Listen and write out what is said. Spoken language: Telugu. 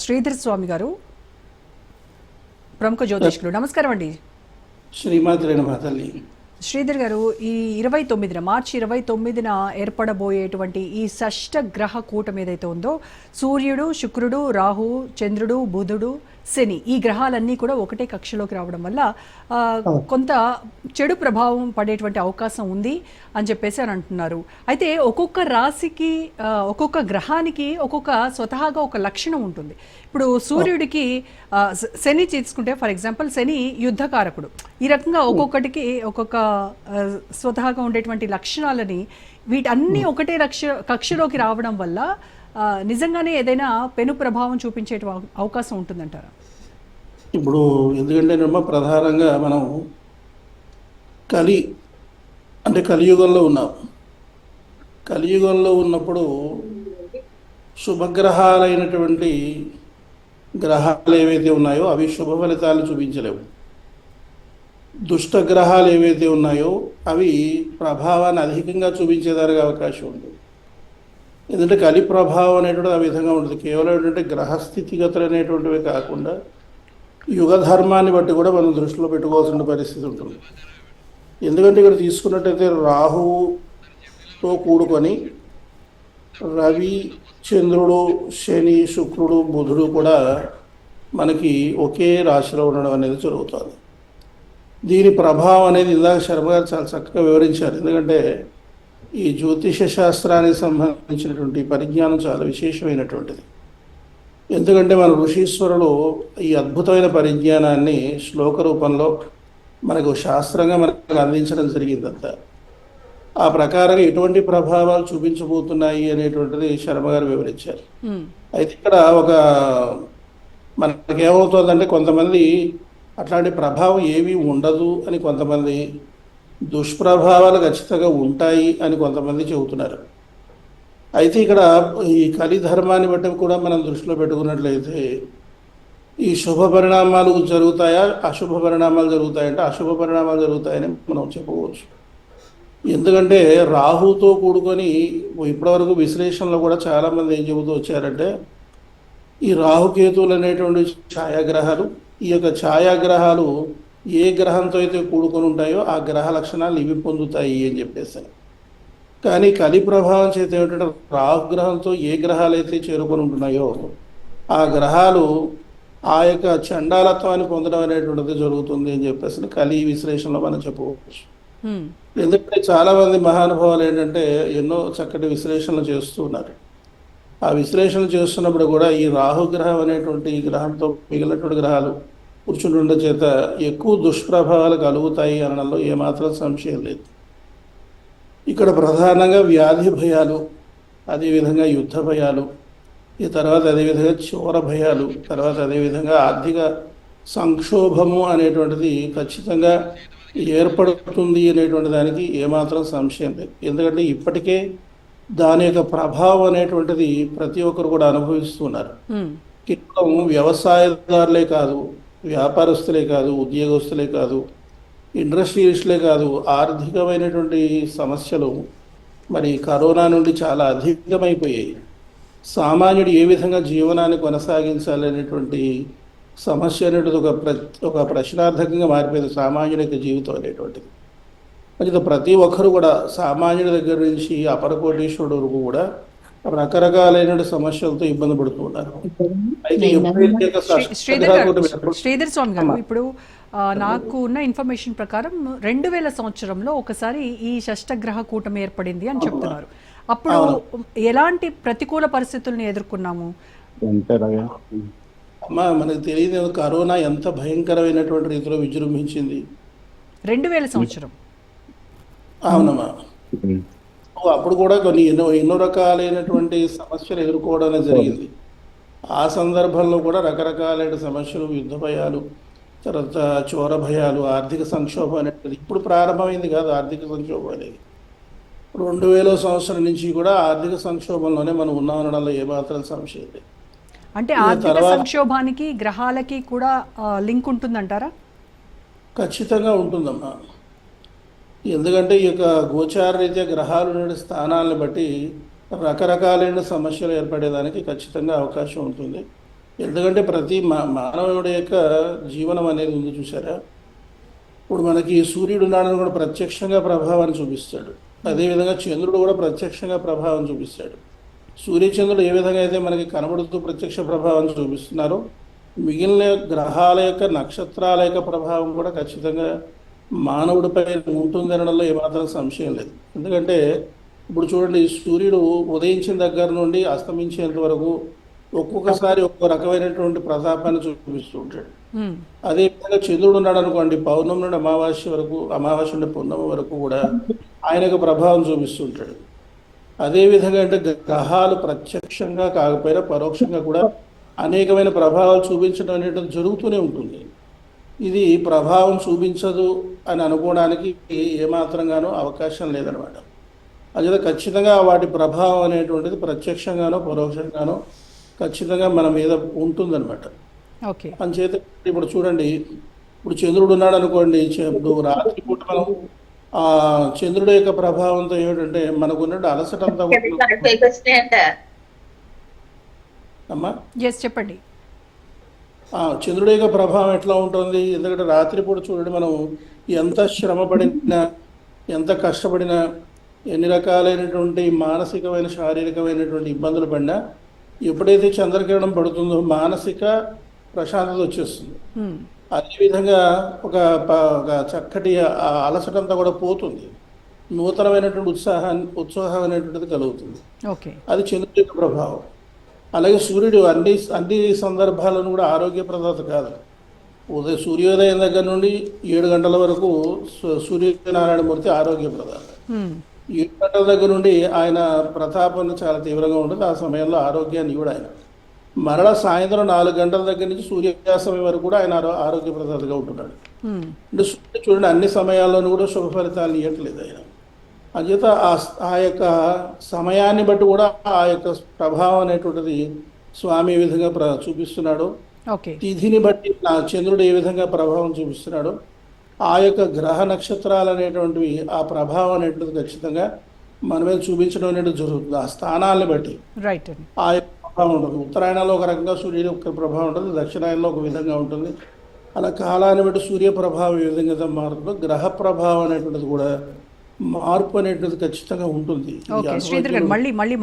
శ్రీధర్ స్వామి గారు ప్రముఖ జ్యోతిష్కులు. నమస్కారం అండి. శ్రీమాత్రే నమః తల్లి. శ్రీధర్ గారు, ఈ 29న మార్చి 29న ఏర్పడబోయేటువంటి ఈ షష్ఠ గ్రహ కూటమి ఏదైతే ఉందో, సూర్యుడు, శుక్రుడు, రాహు, చంద్రుడు, బుధుడు, శని, ఈ గ్రహాలన్నీ కూడా ఒకటే కక్షలోకి రావడం వల్ల కొంత చెడు ప్రభావం పడేటువంటి అవకాశం ఉంది అని చెప్పేసి అని అంటున్నారు. అయితే ఒక్కొక్క రాశికి ఒక్కొక్క గ్రహానికి ఒక్కొక్క స్వతహాగా ఒక లక్షణం ఉంటుంది. ఇప్పుడు సూర్యుడికి శని తీసుకుంటే, ఫర్ ఎగ్జాంపుల్, శని యుద్ధకారకుడు. ఈ రకంగా ఒక్కొక్కటికి ఒక్కొక్క స్వతహాగా ఉండేటువంటి లక్షణాలని వీటన్నీ ఒకటే కక్షలోకి రావడం వల్ల నిజంగానే ఏదైనా పెను ప్రభావం చూపించే అవకాశం ఉంటుందంటారా? ఇప్పుడు ఎందుకంటే ప్రధానంగా మనం కలియుగంలో ఉన్నాం. కలియుగంలో ఉన్నప్పుడు శుభగ్రహాలైనటువంటి గ్రహాలు ఏవైతే ఉన్నాయో అవి శుభ ఫలితాలు చూపించలేవు. దుష్టగ్రహాలు ఏవైతే ఉన్నాయో అవి ప్రభావాన్ని అధికంగా చూపించేదానికి అవకాశం ఉంది. ఎందుకంటే కలి ప్రభావం అనేటువంటిది ఆ విధంగా ఉంటుంది. కేవలం ఏంటంటే గ్రహస్థితిగతులు అనేటువంటివి కాకుండా యుగ ధర్మాన్ని బట్టి కూడా మనం దృష్టిలో పెట్టుకోవాల్సిన పరిస్థితి ఉంటుంది. ఎందుకంటే ఇక్కడ తీసుకున్నట్టయితే రాహువుతో కూడుకొని రవి, చంద్రుడు, శని, శుక్రుడు, బుధుడు కూడా మనకి ఒకే రాశిలో ఉండడం అనేది జరుగుతుంది. దీని ప్రభావం అనేది ఇందాక శర్మ గారు చాలా చక్కగా వివరించారు. ఎందుకంటే ఈ జ్యోతిష శాస్త్రానికి సంబంధించినటువంటి పరిజ్ఞానం చాలా విశేషమైనటువంటిది. ఎందుకంటే మన ఋషీశ్వరులు ఈ అద్భుతమైన పరిజ్ఞానాన్ని శ్లోక రూపంలో మనకు శాస్త్రంగా మనకు అందించడం జరిగిందంత. ఆ ప్రకారంగా ఎటువంటి ప్రభావాలు చూపించబోతున్నాయి అనేటువంటిది శర్మ గారు వివరించారు. అయితే ఇక్కడ మనకేమవుతుందంటే కొంతమంది అట్లాంటి ప్రభావం ఏమీ ఉండదు అని, కొంతమంది దుష్ప్రభావాలు ఖచ్చితంగా ఉంటాయి అని కొంతమంది చెబుతున్నారు. అయితే ఇక్కడ ఈ కలి ధర్మాన్ని బట్టి కూడా మనం దృష్టిలో పెట్టుకున్నట్లయితే ఈ శుభ పరిణామాలు జరుగుతాయా, అశుభ పరిణామాలు జరుగుతాయంటే అశుభ పరిణామాలు జరుగుతాయని మనం చెప్పవచ్చు. ఎందుకంటే రాహుతో కూడుకొని ఇప్పటివరకు విశ్లేషణలో కూడా చాలామంది ఏం చెబుతూ వచ్చారంటే ఈ రాహుకేతువులు అనేటువంటి ఛాయాగ్రహాలు, ఈ యొక్క ఛాయాగ్రహాలు ఏ గ్రహంతో అయితే కూడుకొని ఉంటాయో ఆ గ్రహ లక్షణాలు ఇవి పొందుతాయి అని చెప్పేసి. కానీ కలి ప్రభావం చేత ఏమిటంటే రాహుగ్రహంతో ఏ గ్రహాలు అయితే చేరుకొని ఉంటున్నాయో ఆ గ్రహాలు ఆ యొక్క చండాలత్వాన్ని పొందడం అనేటువంటిది జరుగుతుంది అని చెప్పేసి కలి విశ్లేషణలో మనం చెప్పవచ్చు. ఎందుకంటే చాలా మంది మహానుభావులు ఏంటంటే ఎన్నో చక్కటి విశ్లేషణలు చేస్తూ ఉన్నారు. ఆ విశ్లేషణ చేస్తున్నప్పుడు కూడా ఈ రాహుగ్రహం అనేటువంటి ఈ గ్రహంతో మిగిలినటువంటి గ్రహాలు కూర్చుంటుండ చేత ఎక్కువ దుష్ప్రభావాలు కలుగుతాయి అనడంలో ఏమాత్రం సంశయం లేదు. ఇక్కడ ప్రధానంగా వ్యాధి భయాలు, అదేవిధంగా యుద్ధ భయాలు, ఈ తర్వాత అదేవిధంగా చోర భయాలు, తర్వాత అదేవిధంగా ఆర్థిక సంక్షోభము అనేటువంటిది ఖచ్చితంగా ఏర్పడుతుంది అనేటువంటి దానికి ఏమాత్రం సంశయం లేదు. ఎందుకంటే ఇప్పటికే దాని యొక్క ప్రభావం అనేటువంటిది ప్రతి ఒక్కరు కూడా అనుభవిస్తున్నారు. కేవలం వ్యవసాయదారులే కాదు, వ్యాపారస్తులే కాదు, ఉద్యోగస్తులే కాదు, ఇండస్ట్రియలిస్టులే కాదు, ఆర్థికమైనటువంటి సమస్యలు మరి కరోనా నుండి చాలా అధికమైపోయాయి. సామాన్యుడు ఏ విధంగా జీవనాన్ని కొనసాగించాలి అనేటువంటి సమస్య అనేటిది ఒక ప్రశ్నార్థకంగా మారిపోయింది సామాన్యుడి యొక్క జీవితం అనేటువంటిది. అయితే ప్రతి ఒక్కరు కూడా సామాన్యుడి దగ్గర నుంచి అపరకోటీశ్వరుడు వరకు కూడా రకరకాలైన సమస్యలతో ఇబ్బంది పడుతూ ఉన్నారు. అయితే శ్రీధర్ స్వామి గారు, ఇప్పుడు నాకు ఉన్న ఇన్ఫర్మేషన్ ప్రకారం 2000 సంవత్సరంలో ఒకసారి ఈ షష్ఠగ్రహ కూటమి ఏర్పడింది అని చెప్తున్నారు. అప్పుడు ఎలాంటి ప్రతికూల పరిస్థితులను ఎదుర్కొన్నాము? అమ్మా, మనకు తెలియదు కరోనా ఎంత భయంకరమైనటువంటి రీతిలో విజృంభించింది 2000 సంవత్సరం. అవునమ్మా, అప్పుడు కూడా కొన్ని ఎన్నో రకాలైనటువంటి సమస్యలు ఎదుర్కోవడం జరిగింది. ఆ సందర్భంలో కూడా రకరకాలైన సమస్యలు, యుద్ధ భయాలు, తర్వాత చోర భయాలు, ఆర్థిక సంక్షోభం అనేది ఇప్పుడు ప్రారంభమైంది కాదు. ఆర్థిక సంక్షోభం అనేది 2000 సంవత్సరం నుంచి కూడా ఆర్థిక సంక్షోభంలోనే మనం ఉన్నామనడంలో ఏమాత్రం సంశయం లేదు. అంటే ఆర్థిక సంక్షోభానికి గ్రహాలకి కూడా లింక్ ఉంటుందంటారా? ఖచ్చితంగా ఉంటుందమ్మా. ఎందుకంటే ఈ యొక్క గోచార రీత్యా గ్రహాలు నుండి స్థానాలను బట్టి రకరకాలైన సమస్యలు ఏర్పడేదానికి ఖచ్చితంగా అవకాశం ఉంటుంది. ఎందుకంటే ప్రతి మానవుడి యొక్క జీవనం అనేది ఉంది చూసారా. ఇప్పుడు మనకి సూర్యుడు ఉన్నాడని కూడా ప్రత్యక్షంగా ప్రభావాన్ని చూపిస్తాడు. అదేవిధంగా చంద్రుడు కూడా ప్రత్యక్షంగా ప్రభావం చూపిస్తాడు. సూర్యచంద్రుడు ఏ విధంగా అయితే మనకి కనబడుతూ ప్రత్యక్ష ప్రభావాన్ని చూపిస్తున్నారో, మిగిలిన గ్రహాల యొక్క నక్షత్రాల యొక్క ప్రభావం కూడా ఖచ్చితంగా మానవుడిపై ఉంటుంది అనడంలో ఏమాత్రం సంశయం లేదు. ఎందుకంటే ఇప్పుడు చూడండి, సూర్యుడు ఉదయించిన దగ్గర నుండి అస్తమించేంత వరకు ఒక్కొక్కసారి ఒక్కో రకమైనటువంటి ప్రతాపాన్ని చూపిస్తూ ఉంటాడు. మ్మ్. అదేవిధంగా చంద్రుడు ఉన్నాడు అనుకోండి, పౌర్ణమి నుండి అమావాస్య వరకు, అమావాస్య నుండి పౌర్ణమి వరకు కూడా ఆయన యొక్క ప్రభావం చూపిస్తుంటాడు. అదేవిధంగా అంటే గ్రహాలు ప్రత్యక్షంగా కాకపోయినా పరోక్షంగా కూడా అనేకమైన ప్రభావాలు చూపించడం అనేది జరుగుతూనే ఉంటుంది. ఇది ప్రభావం చూపించదు అని అనుకోవడానికి ఏమాత్రంగానూ అవకాశం లేదనమాట. అదే ఖచ్చితంగా వాటి ప్రభావం అనేటువంటిది ప్రత్యక్షంగానో పరోక్షంగానో ఖచ్చితంగా మన మీద ఉంటుందన్నమాట. ఓకే. అంచేత ఇప్పుడు చూడండి, ఇప్పుడు చంద్రుడు ఉన్నాడు అనుకోండి, ఇప్పుడు రాత్రిపూట మనం ఆ చంద్రుడి యొక్క ప్రభావంతో ఏమిటంటే మనకున్న అలసట అంతా కూడా అమ్మా ఎస్ చెప్పండి. చంద్రుడి యొక్క ప్రభావం ఎట్లా ఉంటుంది? ఎందుకంటే రాత్రిపూట చూడండి, మనం ఎంత శ్రమ పడినా, ఎంత కష్టపడినా, ఎన్ని రకాలైనటువంటి మానసికమైన శారీరకమైనటువంటి ఇబ్బందులు పడినా ఎప్పుడైతే చంద్రకిరణం పడుతుందో మానసిక ప్రశాంతత వచ్చేస్తుంది. మ్మ్. అదేవిధంగా ఒక చక్కటి అలసటంతా కూడా పోతుంది. నూతనమైనటువంటి ఉత్సాహం అనేటువంటిది కలుగుతుంది. ఓకే. అది చంద్రుడి యొక్క ప్రభావం. అలాగే సూర్యుడు అన్ని సందర్భాలను కూడా ఆరోగ్యప్రదాత కాదు. సూర్యోదయం దగ్గర నుండి 7 గంటల వరకు సూర్యనారాయణమూర్తి ఆరోగ్యప్రదాత. మ్మ్. 7 గంటల దగ్గర నుండి ఆయన ప్రతాపం చాలా తీవ్రంగా ఉంటుంది. ఆ సమయంలో ఆరోగ్యాన్ని కూడా ఆయన మరలా సాయంత్రం 4 గంటల దగ్గర నుంచి సూర్యాస్తమయం వరకు కూడా ఆయన ఆరోగ్యప్రదాతగా ఉంటున్నాడు. మ్మ్. అంటే సూర్యుడు చూడండి అన్ని సమయాల్లోనూ కూడా శుభ ఫలితాలు ఇవ్వట్లేదు ఆయన. అంచేత ఆ యొక్క సమయాన్ని బట్టి కూడా ఆ యొక్క ప్రభావం అనేటువంటిది స్వామి ఏ విధంగా చూపిస్తున్నాడు, ఓకే. తిథిని బట్టి చంద్రుడు ఏ విధంగా ప్రభావం చూపిస్తున్నాడు, ఆ యొక్క గ్రహ నక్షత్రాలు అనేటువంటివి ఆ ప్రభావం అనేటువంటిది ఖచ్చితంగా మన మీద చూపించడం అనేది జరుగుతుంది. ఆ స్థానాన్ని బట్టి రైట్ అండి. ఆ యొక్క ప్రభావం ఉంటుంది. ఉత్తరాయణంలో ఒక రకంగా సూర్యుడి యొక్క ప్రభావం ఉంటుంది, దక్షిణాయనంలో ఒక విధంగా ఉంటుంది. అలా కాలాన్ని బట్టి సూర్య ప్రభావం ఏ విధంగా మారుతుందో గ్రహ ప్రభావం అనేటువంటిది కూడా మార్పు అనేటువంటిది ఖచ్చితంగా ఉంటుంది. ఓకే శ్రీధర్ గారు మళ్ళీ మాట్లాడండి.